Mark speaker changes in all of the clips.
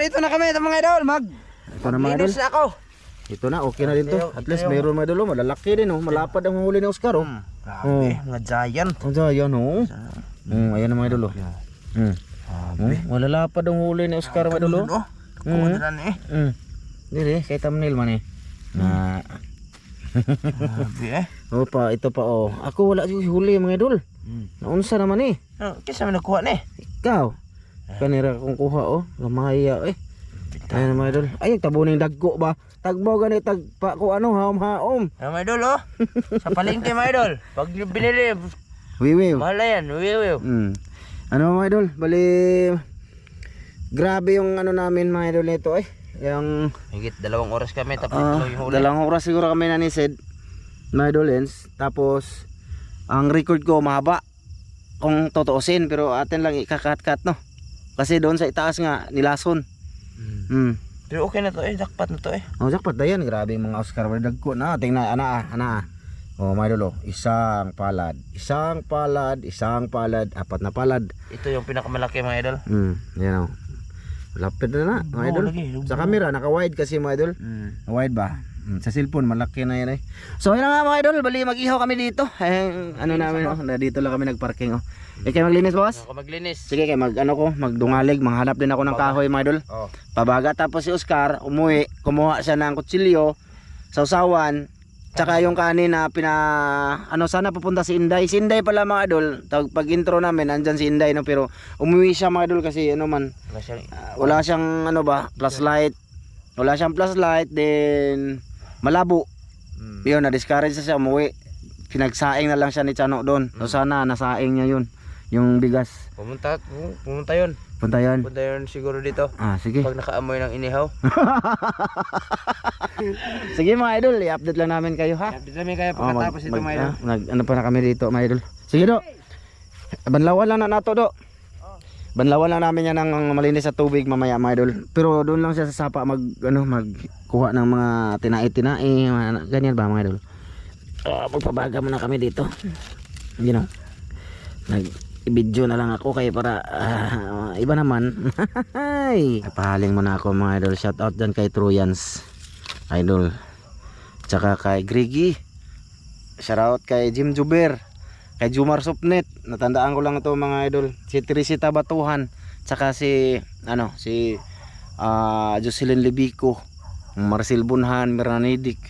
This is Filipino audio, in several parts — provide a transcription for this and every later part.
Speaker 1: dito na kami mga idol.
Speaker 2: Ito na mga idol.
Speaker 1: Linis na ako.
Speaker 2: Ito na, okay na din to. At least mayroon mga idol, malalaki din oh. Malapad ang huli ni Oscar oh.
Speaker 1: Grabe, mga giant.
Speaker 2: Ang giant oh. Ayan na mga idol oh. Malalapad ang huli ni Oscar mga idol oh.
Speaker 1: Kumadran eh.
Speaker 2: Dili, kay thumbnail man eh. Na
Speaker 1: Grabe eh.
Speaker 2: Opa, ito pa oh. Ako wala yung huli mga idol. Naunsa naman eh.
Speaker 1: Kisa may nagkuha na eh.
Speaker 2: Ikaw. Kanira kung kuha oh. Lamaya eh. Ayan mga idol. Ay, tabuning dagko ba? Tagbo gani tagpa ko ano haom-haom.
Speaker 1: Mga idol oh. Sa palengke mga idol. Pag binili,
Speaker 2: Wiwiw.
Speaker 1: mahal na yan. Wiwiw.
Speaker 2: Ano mga idol? Bali grabe yung ano namin mga idol nito eh. Yung
Speaker 1: higit 2 oras kami tapos ito yung huli.
Speaker 2: 2 oras siguro kami nanisid mga idolens. Tapos ang record ko mahaba kung totoosin, pero atin lang ikakat-kat no. Kasi doon sa itaas nga nilason.
Speaker 1: Pero okay na to eh, jackpot na to eh.
Speaker 2: Oh, jackpot na yan. Grabe mga Oscar dagko na. Tingnan ana. Oh, mga idol oh. Isang palad, apat na palad.
Speaker 1: Ito yung pinakamalaki mga idol.
Speaker 2: Yan oh. Lapit na mga idol. Sa camera naka-wide kasi mga idol. Wide ba? Sa cellphone malaki na yan eh. So yun nga mga idol, bali mag-ihaw kami dito. Ano namin oh, dito lang kami nagparking oh. Kayo maglinis boss?
Speaker 1: Ako maglinis.
Speaker 2: Sige kayo magdungalig, manghanap din ako ng kahoy mga idol. Pabaga tapos si Oscar umuwi, kumuha siya ng kutsilyo, sausawan, tsaka yung kanin na sana pupunta si Inday. Si Inday pala mga idol, pag intro namin andyan si Inday no, pero umuwi siya mga idol kasi wala siyang flashlight. Wala siyang flashlight, then malabo. Yun, na-discourage siya umuwi. Pinagsaing na lang siya ni Chano doon. So sana nasaing niya yun, yung bigas.
Speaker 1: Pumunta yun. Punta yun siguro dito.
Speaker 2: Sige.
Speaker 1: Pag nakaamoy ng inihaw.
Speaker 2: Sige mga idol, i-update lang namin kayo ha.
Speaker 1: I-update namin kayo pagkatapos ito mga idol.
Speaker 2: Ano pa na kami dito mga idol. Sige do. Banlawan lang na nato do. Banlawan lang namin yan ng malinis sa tubig mamaya mga idol. Pero doon lang siya sa sapa magkuha ng mga tinai-tinai, ganyan ba mga idol. Magpabaga muna kami dito. Nag-video na lang ako kaya para iba naman. Pahaling muna ako mga idol. Shout out dyan kay Trojans idol, tsaka kay Griggy. Shout out kay Jim Juber, kay Jumar Sopnet. Natandaan ko lang ito mga idol. Si Teresita Batuhan, tsaka si Jocelyn Libico, Marcel Bunhan, Miranidik.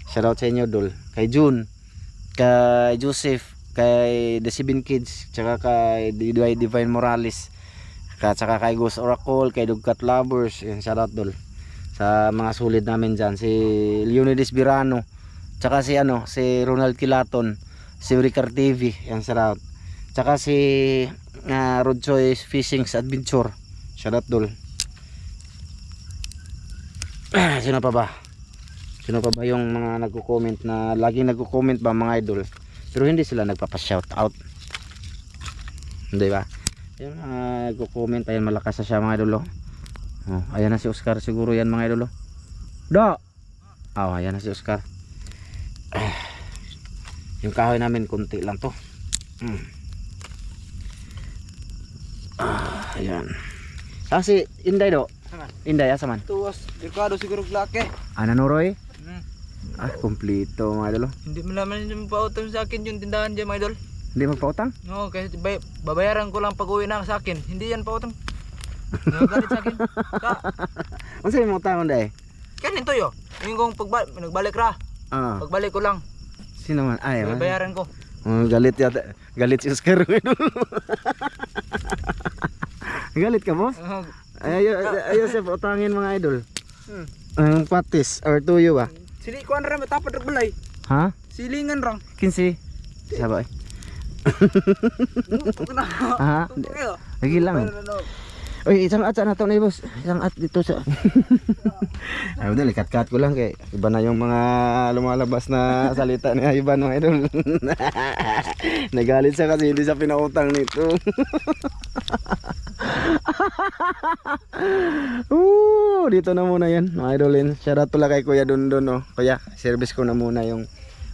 Speaker 2: Shout out sa inyo dol. Kay June, kay Joseph, kay The Seven Kids, tsaka kay Divine Morales, tsaka kay Ghost Oracle, kay Dugcat Lovers. Yan, shout out dol sa mga sulit namin dyan. Si Leonidas Birano, tsaka si Ronald Kilaton, si Ricard TV. Yan, shout out. Tsaka si Rod Choice Fishing's Adventure. Shout out dol. Sino pa ba yung mga nagko-comment na laging nagko-comment ba mga idol, pero hindi sila nagpapa-shout out, hindi ba? Yung nagko-comment, ayan malakas na siya mga idol oh. Ayan na si Oscar siguro yan mga idol ayan na si Oscar. Yung kahoy namin konti lang to. Ayan. Kasi Inday do. Inday asa man?
Speaker 1: Tuwas, dekado siguro glake.
Speaker 2: Nanuroy? Kompleto mga idol.
Speaker 1: Hindi mo naman yung pautang sa akin yung tindahan dyan mga idol.
Speaker 2: Hindi magpautang?
Speaker 1: Oo, kasi babayaran ko lang pag uwi na sa akin. Hindi yan pautang. Nagalit sa akin.
Speaker 2: Ano sa'yo mo utang Inday?
Speaker 1: Kanin to yo. Yung kung nagbalik ra. Pagbalik ko lang.
Speaker 2: Sino man?
Speaker 1: Bayaran ko.
Speaker 2: Galit yata. Galit si Oscar idol. Galit ka boss? Ayaw siya utangin mga idol. Ang patis or tuyo ba?
Speaker 1: Sili ko ran matapad ra balay.
Speaker 2: Ha?
Speaker 1: Silingan rang.
Speaker 2: 15. Sabay. Lagi lang. Oy, isang at na to na boss. Isang at dito sa. Ay, dali kat-kat ko lang kay iba na yung mga lumalabas na salita ni Ivan mga idol. Nagalit siya kasi hindi siya pinautang nito. Dito na muna yan mga idolin. Shout out pala kay Kuya Dondon oh. Kuya, service ko na muna yung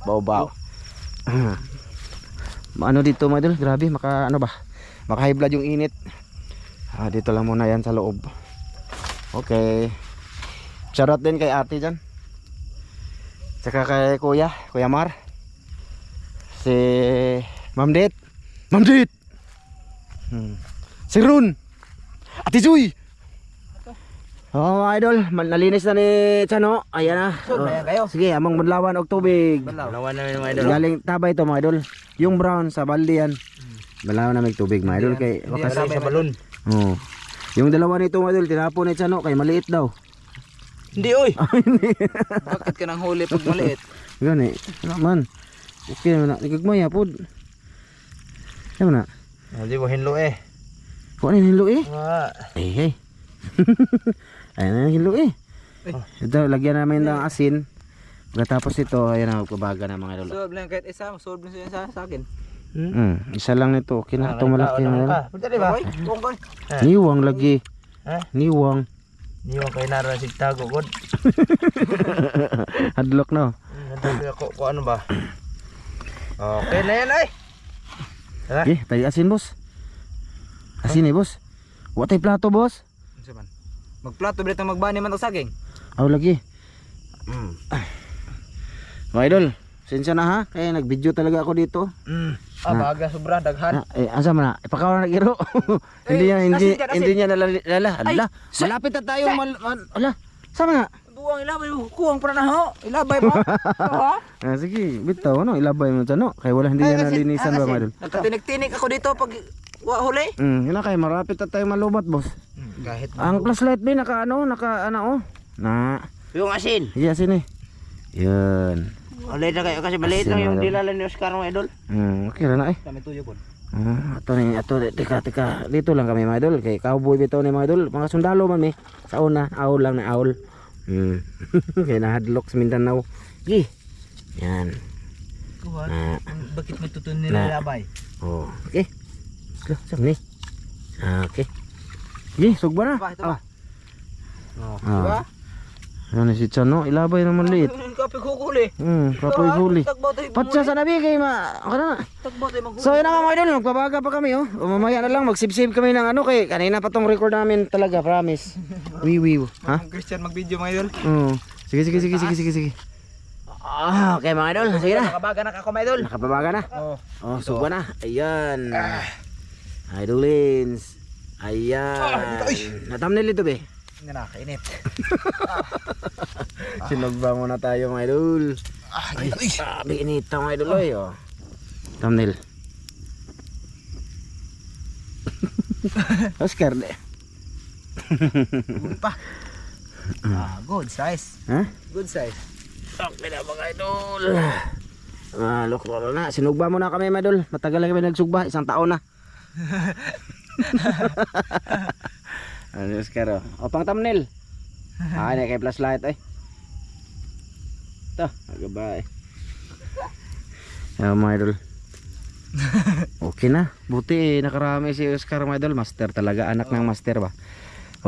Speaker 2: baw-baw. Dito mga idol, grabe maka high blood yung init. Dito lang muna yan sa loob. Okay. Shoutout din kay ate dyan. Tsaka kay Kuya Mar. Si Ma'am Det. Ma'am Det! Si Ron! Ate Joy! Oo mga idol, nalinis na ni Chano. Ayan na.
Speaker 1: Sud na yan kayo.
Speaker 2: Sige, among madlawan og tubig.
Speaker 1: Balawan namin mga idol.
Speaker 2: Galing tabay to mga idol. Yung brown sa balde yan. Balawan namin tubig mga idol kay wakas
Speaker 1: Kasama sa balon.
Speaker 2: Oo. Yung dalawa nito mga idol, tinapon ni Chano kay maliit daw.
Speaker 1: Hindi oy. Bakit ka nang huli pag maliit?
Speaker 2: Gani. Ano man. Okay na. Igagmaya pod. Ano na?
Speaker 1: Hindi mo hinlo eh.
Speaker 2: Kuha na hinlo eh.
Speaker 1: Wa.
Speaker 2: Hey. Ayan na hinlo eh. Ito, lagyan namin ng asin. Pagkatapos ito, ayan na, magpabaga na mga idol.
Speaker 1: Solve lang kahit isa, solve na siya sa akin.
Speaker 2: Isa lang nito. Okay na, ito malaki na idol.
Speaker 1: Punta di ba? Bongkoy.
Speaker 2: Niwang lagi.
Speaker 1: Ha?
Speaker 2: Niwang.
Speaker 1: Niwang kay nara sig tago god.
Speaker 2: Hadlock no.
Speaker 1: Nandito ko ano ba? Okay na yan ay.
Speaker 2: Okay, tayo asin boss. Asin eh boss. Watay plato boss.
Speaker 1: Unsa man? Magplato dito magbani man og saging.
Speaker 2: Aw lagi. Mga idol, sensya na ha. Kaya nag-video talaga ako dito.
Speaker 1: Baga sobra daghan.
Speaker 2: Asa man na? Ipakaw na giro. Hindi niya nalala. Ala, malapit na tayo ala. Sama na.
Speaker 1: Buang ilabay kuwang para na ho. Ilabay pa. Ha?
Speaker 2: Sige, bitaw no, ilabay mo no. Kaya wala hindi niya nalinisan ba mga idol.
Speaker 1: Nagkatinik-tinik ako dito pag huli.
Speaker 2: Yun na kay marapit na tayo malubat boss.
Speaker 1: Kahit
Speaker 2: Ang flashlight din naka ano oh. Na.
Speaker 1: yung asin.
Speaker 2: Iya sini. Yun.
Speaker 1: Ulit na kayo kasi maliit lang yung dilala ni Oscar mga idol.
Speaker 2: Okay na eh.
Speaker 1: Kami tuyo po.
Speaker 2: Ato teka. Dito lang kami mga idol. Kay cowboy bitaw ni mga idol. Mga sundalo man mi. Sa una, aul lang na aul. Kaya nahadlock sa Mindanao. Gi. Yan.
Speaker 1: Bakit matutun nila labay?
Speaker 2: Oh, okay. Saan ni? Okay. Gi, sugba na.
Speaker 1: Diba?
Speaker 2: Ano si Chano, ilabay naman liit.
Speaker 1: Kapig hukuli.
Speaker 2: Kapoy huli. Patsa sa nabi kay ako na. So yun na mga idol, magbabaga pa kami oh. Mamaya na lang magsip-sip kami ng ano kay kanina pa tong record namin talaga, promise. Wiwiw, ha?
Speaker 1: Christian mag-video mga idol.
Speaker 2: Sige. Okay mga idol, sige na.
Speaker 1: Nakabaga na ako mga idol.
Speaker 2: Nakababaga na. Oh, suba na. Ayan. Idolins. Ayan. Na-thumbnail ito be.
Speaker 1: Hindi na, kainit.
Speaker 2: Sinugba muna tayo mga idol. Sabi inita mga idol oy oh. Thumbnail. Oscar de.
Speaker 1: Good pa. Good size.
Speaker 2: Ha?
Speaker 1: Good size.
Speaker 2: Okay na mga idol. Loko na. Sinugba muna kami mga idol. Matagal na kami nagsugba, 1 taon na. Ano Oscar oh. O pang thumbnail. Na kay flashlight eh. Ito, agabay. Ayan mga idol. Okay na. Buti nakarami si Oscar mga idol. Master talaga. Anak ng master ba.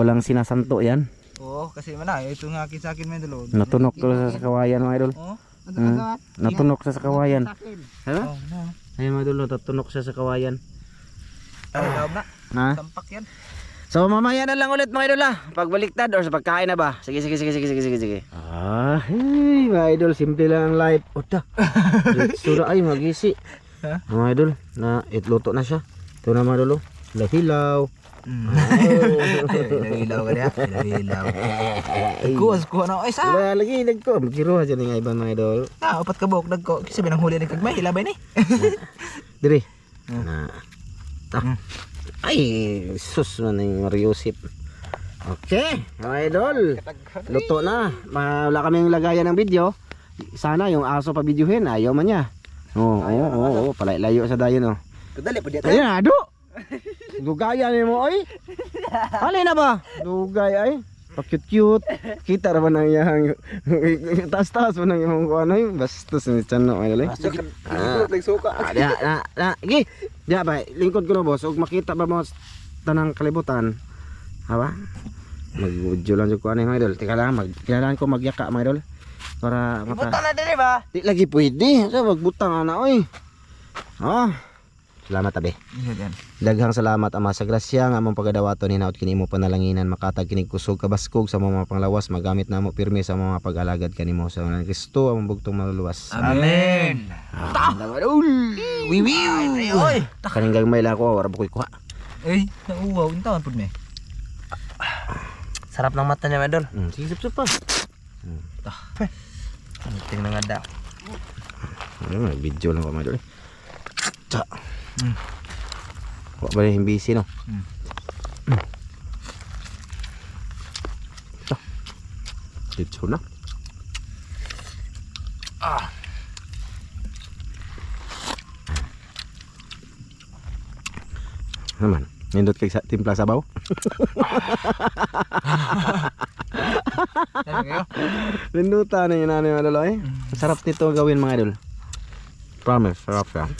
Speaker 2: Walang sinasanto yan.
Speaker 1: Oo, kasi mana, ito nga akin sa akin mga idol.
Speaker 2: Natunok ko sa kawayan mga idol.
Speaker 1: Oo.
Speaker 2: Natunok sa kawayan. Ano?
Speaker 1: Oo.
Speaker 2: Ayun mga idol, natunok siya sa kawayan.
Speaker 1: Lawab na.
Speaker 2: Ha?
Speaker 1: Tampak yan.
Speaker 2: So mamaya na lang ulit mga idol ha. Pagbaliktad or sa pagkain na ba? Sige. Hey, mga idol, simple lang ang life. Ota. Sura ay magisi. Mga idol, na itluto na siya. Ito na mga idol. Hilaw.
Speaker 1: Ilaw ka niya. Ilaw. Kuha na. Ay sa.
Speaker 2: Wala lagi nagko. Magkiruha dyan ng ibang mga idol.
Speaker 1: Upat ka buhok nagko. Sabi ng huli nagkagmay. Ilabay ni.
Speaker 2: Diri. Na. Ay, sus man yung Mariusip. Okay, mga idol. Luto na. Wala kaming lagayan ng video. Sana yung aso pa videohin. Ayaw man niya. Oo. Palay-layo sa dayon oh.
Speaker 1: Kadali po dito.
Speaker 2: Ayan, ado. Dugaya ni mo oy. Halin na ba? Dugay ay. Pa-cute. Kita ra ba nang yang taas-taas mo nang imong kuano yung bastos ni Chano ay dali.
Speaker 1: Nagsuka.
Speaker 2: Na. Gi. Diya ba, lingkod ko na boss, ug makita ba mo tanang kalibutan? Ha ba? Mag-video lang jud ko ani mga idol. Tika lang, kailangan ko magyaka mga idol. Para
Speaker 1: Butang na diri ba?
Speaker 2: Di lagi pwede. Sa magbutang ana oy. Salamat tabi.
Speaker 1: Yan.
Speaker 2: Daghang salamat ama sa grasya nga among pagadawaton hinaut kini imo panalanginan makatag kinig kusog kabaskog sa mga panglawas magamit namo pirmi sa mga pag-alagad kanimo sa ngalan ni Kristo among bugtong maluluwas.
Speaker 1: Amen. Wiwiw. Oy.
Speaker 2: Kaning gagmay lang ko wala ba koy kuha.
Speaker 1: Ay, nauwaw intawan pud me.
Speaker 3: Sarap ng mata niya, mga idol.
Speaker 2: Sige sip pa.
Speaker 3: Tingnan nga daw.
Speaker 2: Ano video lang ko mga idol. Cha. Kok ba yung busy no? Cha. Dito na. Naman, nindot kay sa timpla sabaw. Nindutan na yun na mga idol eh. Sarap nito gawin mga idol. Promise, sarap siya.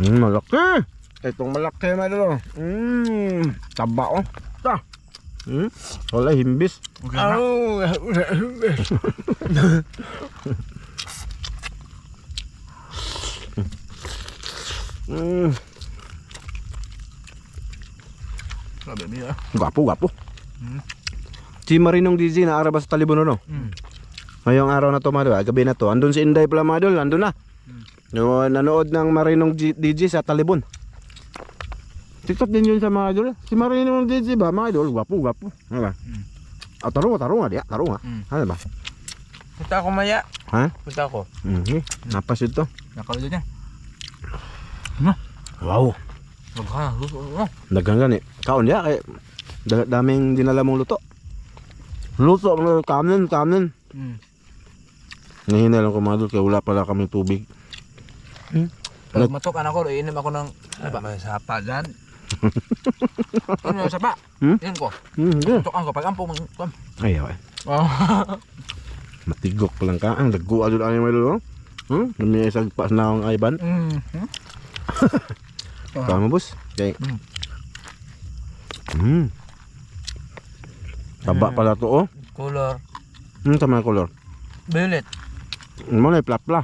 Speaker 2: Malaki! Itong malaki mga idol. Taba oh. Ta. Wala himbis.
Speaker 1: Okay na. Sabi niya.
Speaker 2: Gwapo, gwapo. Si Marinong DJ na araba sa Talibon no? Ngayong araw na to mga idol, gabi na to. Andun si Inday pala mga idol, andun na. No, nanood ng Marinong DJ sa Talibon. TikTok din yun sa mga idol. Si Marinong DJ ba mga idol, gwapo, gwapo. Ano ba? Tarong nga dia, tarong nga. Ano ba?
Speaker 3: Punta ako maya.
Speaker 2: Ha?
Speaker 3: Punta ako.
Speaker 2: Napas ito.
Speaker 1: Nakalito niya.
Speaker 2: Wow.
Speaker 1: Magha, luto.
Speaker 2: Dagang gani. Kaon dia kay daming dinala mong luto. Luto mga kanin. Ngahina lang ko mga idol kaya wala pala kami tubig.
Speaker 1: Pag matukan ako, iinom ako ng may sapa dyan. Ano yung sapa? Yan ko. Matukan ko, pag ampo mag...
Speaker 2: Ayaw eh.
Speaker 1: Oh.
Speaker 2: Matigok pa lang ka. Ang lagu adul ani mga idol. Dami isang pas na ang Ivan. Tama boss. Okay. Taba pala to oh.
Speaker 3: Color.
Speaker 2: Tama color.
Speaker 3: Violet.
Speaker 2: Mo na plapla.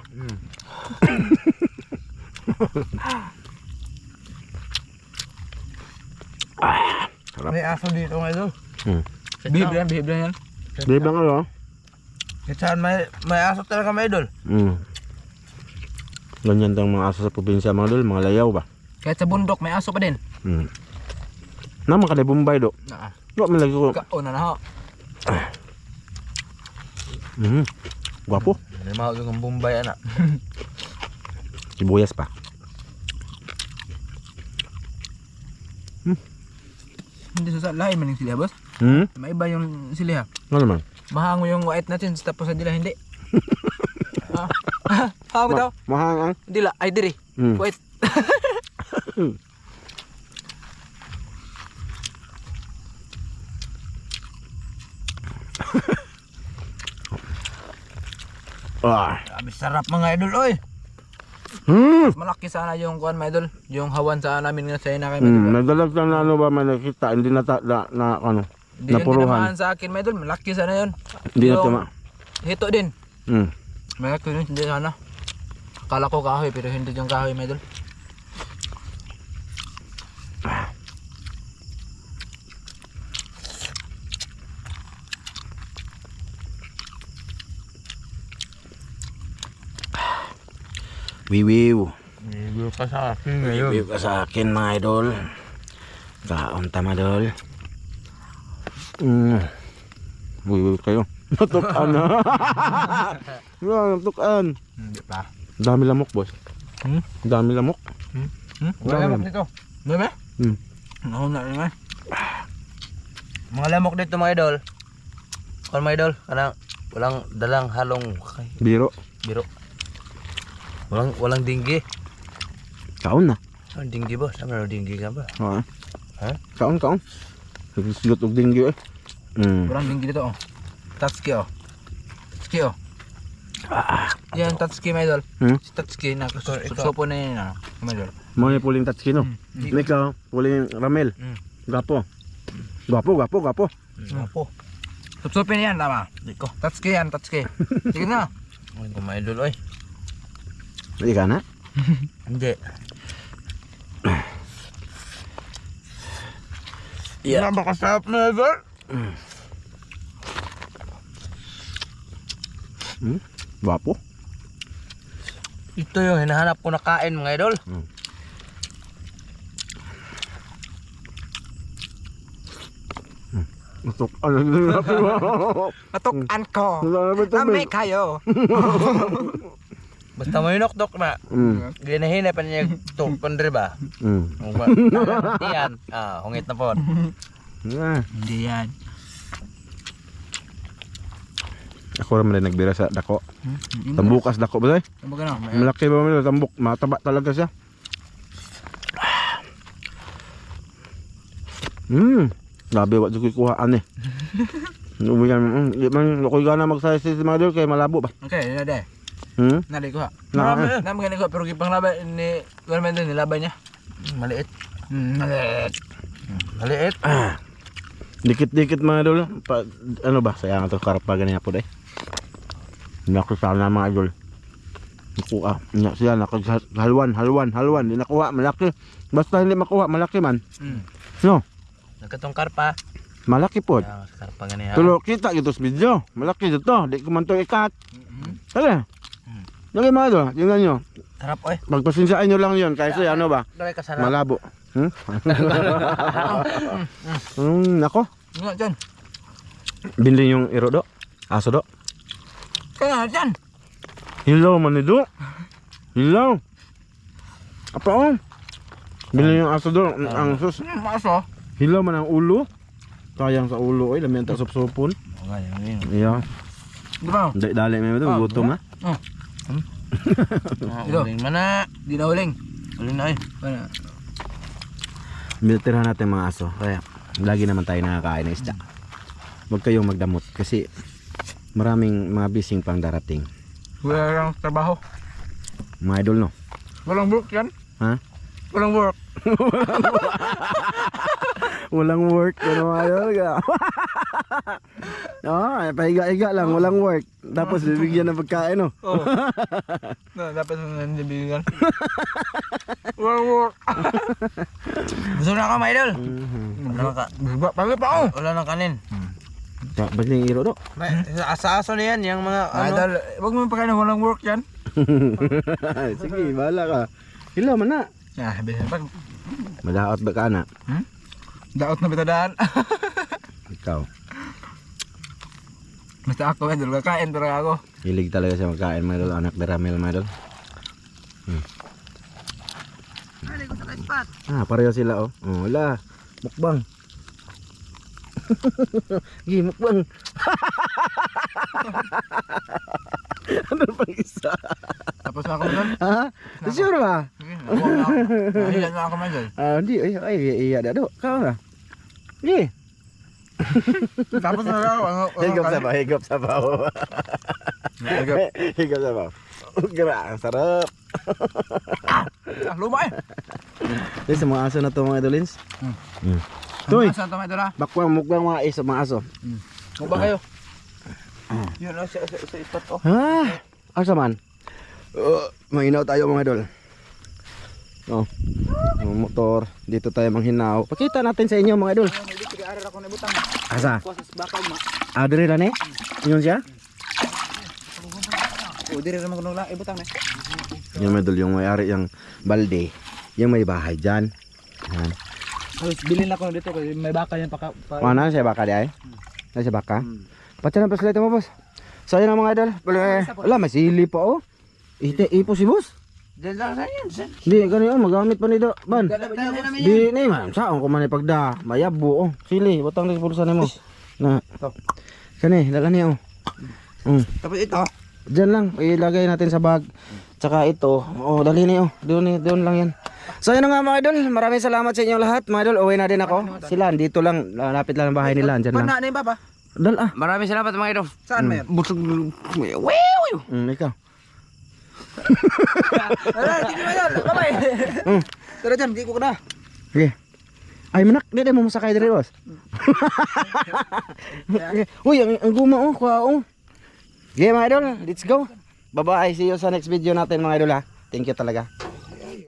Speaker 3: May aso dito mga idol.
Speaker 1: Bihib yan.
Speaker 2: Di ba nga
Speaker 3: Saan may aso talaga mga idol.
Speaker 2: Ganyan tang mga aso sa probinsya mga idol, mga layaw ba?
Speaker 1: Kahit sa bundok, may aso pa din.
Speaker 2: Naman ka na Bombay do.
Speaker 1: Naa.
Speaker 2: Wa man lagi ko.
Speaker 1: Kauna na ho.
Speaker 2: Guwapo.
Speaker 3: May mahal yung Bombay anak.
Speaker 2: Sibuyas pa.
Speaker 1: Hindi sa lain man yung siliha, boss. May iba yung siliha.
Speaker 2: Ano naman?
Speaker 1: Mahango yung white natin, tapos sa dila hindi. Hango daw?
Speaker 2: Mahang ang.
Speaker 1: Dila, ay diri. White.
Speaker 3: Grabe sarap mga idol oy.
Speaker 1: Malaki sana yung kuan, my idol. Yung hawan sa namin nga sa ina kay my idol.
Speaker 2: Nadalag na ano ba man nakita, hindi na ano.
Speaker 1: Hindi yun
Speaker 2: Napuruhan.
Speaker 1: tinamaan sa akin, my idol. Malaki sana yun.
Speaker 2: Hindi na
Speaker 1: Yung
Speaker 2: tama.
Speaker 1: hito din.
Speaker 2: Hmm.
Speaker 1: Malaki yun, hindi sana. Akala ko kahoy, pero hindi yung kahoy, my idol.
Speaker 2: Wiwiw.
Speaker 3: Review ka sa akin ngayon.
Speaker 2: Wiwiw ka sa akin mga idol. Kaon tama idol. Wiwiw kayo. Natukan na. Natukan.
Speaker 1: Hindi pa.
Speaker 2: Dami lamok boss. Dami lamok.
Speaker 3: Wala lamok dito.
Speaker 1: Ano ba? Ano na rin,
Speaker 3: Mga lamok dito mga idol. Kon mga idol, walang dalang halong
Speaker 2: Biro.
Speaker 3: biro. Walang dinggi.
Speaker 2: Kaon na.
Speaker 3: Ang dinggi ba? Sama na dinggi ka ba?
Speaker 2: Ha?
Speaker 3: Ha?
Speaker 2: Kaon. Sigot og dinggi eh.
Speaker 1: Kurang dinggi dito, oh. Tatsuki, oh. Tatsuki, oh. Yan, Tatsuki, my idol. Si Tatsuki, nakasopo na yun, my idol.
Speaker 2: Mga puling tatski no. Ikaw, puling ramel. Gapo. Gapo.
Speaker 3: Apo.
Speaker 1: Supsupin yan, tama.
Speaker 3: Diko.
Speaker 1: Tatsuki yan, Tatsuki. Sige na.
Speaker 3: Ay, mga idol oy.
Speaker 2: Hindi ka na?
Speaker 3: Hindi.
Speaker 2: Yeah.
Speaker 1: Napakasarap na idol.
Speaker 2: Gwapo.
Speaker 3: Ito yung hinahanap ko na kain mga idol.
Speaker 1: Natukan ko. Kami kayo.
Speaker 3: Basta may nokdok na. Ginahina pa niya tukon rin ba? Iyan. Hungit na po.
Speaker 1: Hindi yan.
Speaker 2: Ako naman rin nagbira sa dako. Tambukas dako ba?
Speaker 1: Tambok na.
Speaker 2: Malaki ba mo tambok? Mataba talaga siya. Labi wa jud kuhaan eh. Umiyan, man ko gana magsayas si mga idol kay malabo ba.
Speaker 1: Okay, nade. Nade ko ha.
Speaker 2: Na.
Speaker 1: Na magani ko pero gipang laban ni Gorman din nilaban niya.
Speaker 3: Maliit.
Speaker 1: Maliit.
Speaker 3: Maliit.
Speaker 2: Dikit-dikit mga idol. Ano ba? Sayang ito karap pa ganyan po day. Naku sana mga idol. Nakuha. Siya halwan. Di nakuha. Malaki. Basta hindi makuha. Malaki man. No?
Speaker 3: Nagkatong karpa.
Speaker 2: Malaki po.
Speaker 3: Karpa ganyan.
Speaker 2: Tulo kita gitu sa video. Malaki dito. Di ko man ito ikat. Sige. Lagi mga idol. Tingnan nyo.
Speaker 3: Sarap oy.
Speaker 2: Pagpasinsyain nyo lang yun. Kasi ano ba?
Speaker 3: Dali ka sarap.
Speaker 2: Malabo. Nako.
Speaker 1: Nga dyan.
Speaker 2: Binli yung iro do. Aso do.
Speaker 1: Kaya dyan.
Speaker 2: Hilaw man ni do. Hilaw. Apa oh? Binli yung aso do. Ang sus.
Speaker 1: Maso.
Speaker 2: Hilaw man ang ulo. Sayang sa ulo. Ay, lamihan ta supsupon. Iya.
Speaker 1: Di ba?
Speaker 2: Dali mo ito. Gutom na.
Speaker 3: Uling mana.
Speaker 1: Di na huling.
Speaker 3: Uling na eh.
Speaker 1: Ano?
Speaker 2: Militirahan natin mga aso. Kaya lagi naman tayo nakakain ng isda. Huwag kayong magdamot. Kasi maraming mga bising pang darating.
Speaker 1: Walang trabaho.
Speaker 2: Mga idol no.
Speaker 1: Walang work yan.
Speaker 2: Ha?
Speaker 1: Walang work.
Speaker 2: Walang work. Ano mga idol ka? Pahiga-higa lang. Walang work. Tapos bibigyan ng pagkain no.
Speaker 1: Oo. Dapat na nabibigyan. Walang work.
Speaker 3: Gusto na ako mga idol.
Speaker 1: Pagi pa ako.
Speaker 3: Wala nang kanin.
Speaker 2: Ba't yung iro do?
Speaker 3: Asa-aso na yan. Yung mga ano.
Speaker 1: Idol, huwag mo pagkain na walang work yan.
Speaker 2: Sige, bahala ka. Hilaw man na.
Speaker 1: Pag
Speaker 2: Madaot ba ka na?
Speaker 1: daot na bitadaan.
Speaker 2: Ikaw.
Speaker 1: Basta ako idol, kakain talaga ako.
Speaker 2: Hilig talaga siya magkain mga idol. Anak ni Ramel mga idol. Pareho sila oh. Wala. Mukbang. Gi mukbang. Ano pang isa?
Speaker 1: Tapos na ako doon.
Speaker 2: Ha? Sure ba?
Speaker 1: Nahilan na ako man dyan.
Speaker 2: Hindi. Ay, iya dado. Kau na. Gi.
Speaker 1: Tapos na ako.
Speaker 2: Higop sa baho. Higop sa baho. Ang sarap.
Speaker 1: Luma eh.
Speaker 2: Sa mga aso na to mga idolins. Toy.
Speaker 1: Saan ito may doon ha?
Speaker 2: Bakwang mukbang mga isa mga aso.
Speaker 1: Mukbang kayo. Yun na sa spot oh.
Speaker 2: Asa man? Mahinaw tayo mga idol. Motor. Dito tayo manghinaw. Pakita natin sa inyo mga idol. Asa? Diri lang eh? Yun siya?
Speaker 1: Diri naman kuno lang ibutang na.
Speaker 2: Yung mga idol, yung may-ari yung balde. Yung may bahay dyan. Yan.
Speaker 1: Bilhin ako dito kasi may baka yan pa.
Speaker 2: Mana siya baka di ay? Siya baka? Patya na pasalita mo boss. So yun ang mga idol. Wala, may sili pa oh. Ipo si boss.
Speaker 3: Diyan lang sa yan.
Speaker 2: Di, ganyan magamit pa nito. Ban. Di, ni ma'am. Saan ko man ipagda. Mayabo oh. Sili, butang na pulsan mo. Na. Kani, dala niya oh.
Speaker 1: Tapos ito.
Speaker 2: Diyan lang, ilagay natin sa bag. Tsaka ito, dali niyo. Doon lang yan. So yun nga mga idol, maraming salamat sa inyo lahat. Mga idol, uwi na din ako. Sila, dito lang, lapit lang ang bahay nila. Diyan lang.
Speaker 1: Pana na yung baba?
Speaker 2: Dal
Speaker 3: Maraming salamat mga idol.
Speaker 1: Saan may?
Speaker 3: Busog.
Speaker 2: Ikaw.
Speaker 1: Hindi mo yan. Kamay. Tara dyan, di ko na.
Speaker 2: Sige. Ay manak, di mo masakay diri boss. Uy, ang guma oh, kuha oh. Okay mga idol, let's go. Bye bye, see you sa next video natin mga idol ha. Thank you talaga.